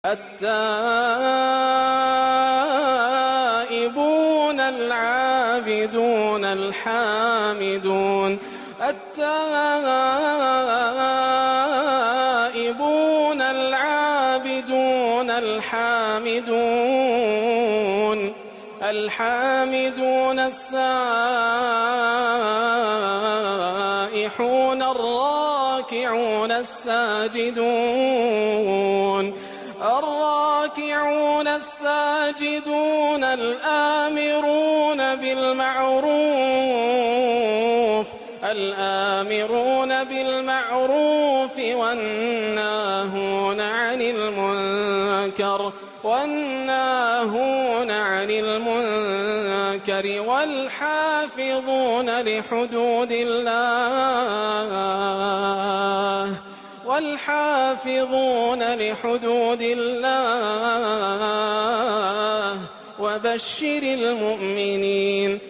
التائبون العابدون الحامدون التائبون العابدون الحامدون السائحون الراكعون الساجدون الآمرون بالمعروف والناهون عن المنكر والحافظون لحدود الله وبشر المؤمنين.